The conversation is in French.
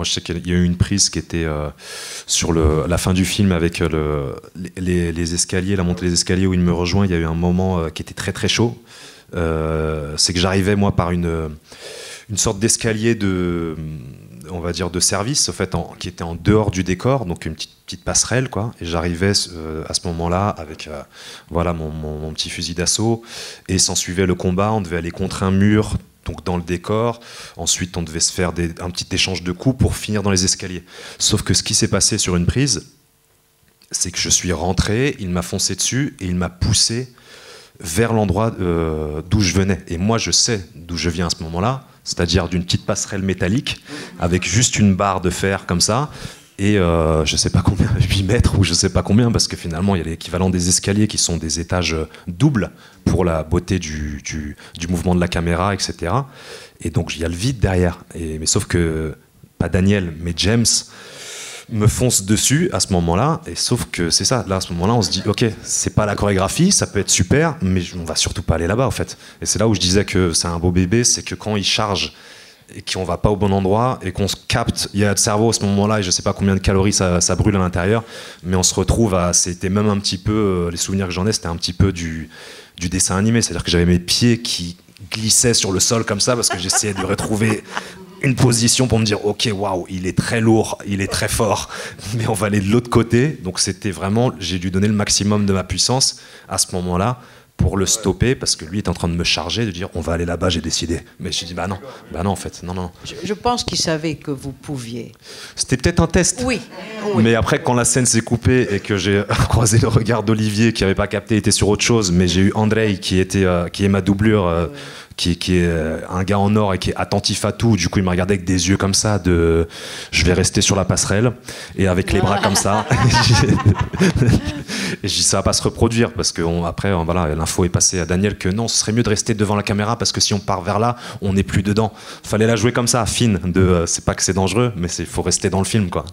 Moi, je sais qu'il y a eu une prise qui était sur la fin du film avec les escaliers, la montée des escaliers où il me rejoint. Il y a eu un moment qui était très très chaud. C'est que j'arrivais moi par une sorte d'escalier on va dire de service, au fait, qui était en dehors du décor, donc une petite passerelle, quoi. Et j'arrivais à ce moment-là avec voilà mon petit fusil d'assaut, et s'en suivait le combat. On devait aller contre un mur, donc dans le décor. Ensuite, on devait se faire un petit échange de coups pour finir dans les escaliers. Sauf que ce qui s'est passé sur une prise, c'est que je suis rentré, il m'a foncé dessus et il m'a poussé vers l'endroit d'où je venais. Et moi, je sais d'où je viens à ce moment-là, c'est-à-dire d'une petite passerelle métallique avec juste une barre de fer comme ça, et je sais pas combien, 8 mètres ou je sais pas combien, parce que finalement, il y a l'équivalent des escaliers qui sont des étages doubles pour la beauté du mouvement de la caméra, etc. Et donc, il y a le vide derrière. Mais sauf que, pas Daniel, mais James me fonce dessus à ce moment-là, et sauf que c'est ça, là à ce moment-là on se dit ok, c'est pas la chorégraphie, ça peut être super, mais on va surtout pas aller là-bas en fait. Et c'est là où je disais que c'est un beau bébé, c'est que quand il charge et qu'on va pas au bon endroit et qu'on se capte, il y a le cerveau à ce moment-là et je sais pas combien de calories ça brûle à l'intérieur, mais on se retrouve c'était même un petit peu, les souvenirs que j'en ai, c'était un petit peu du dessin animé, c'est-à-dire que j'avais mes pieds qui glissaient sur le sol comme ça parce que j'essayais de retrouver une position pour me dire ok, waouh, il est très lourd, il est très fort, mais on va aller de l'autre côté. Donc c'était vraiment, j'ai dû donner le maximum de ma puissance à ce moment-là pour le stopper, parce que lui est en train de me charger, de dire on va aller là-bas, j'ai décidé. Mais j'ai dit bah non en fait, non. Je pense qu'il savait que vous pouviez. C'était peut-être un test. Oui. Mais après, quand la scène s'est coupée et que j'ai croisé le regard d'Olivier qui n'avait pas capté, était sur autre chose, mais j'ai eu Andrei qui est ma doublure. Qui est un gars en or et qui est attentif à tout. Du coup, il m'a regardé avec des yeux comme ça je vais rester sur la passerelle et avec les bras comme ça. Et je dis ça va pas se reproduire parce que après, voilà, l'info est passée à Daniel que non, ce serait mieux de rester devant la caméra parce que si on part vers là, on n'est plus dedans. Fallait la jouer comme ça, fine. C'est pas que c'est dangereux, mais il faut rester dans le film, quoi.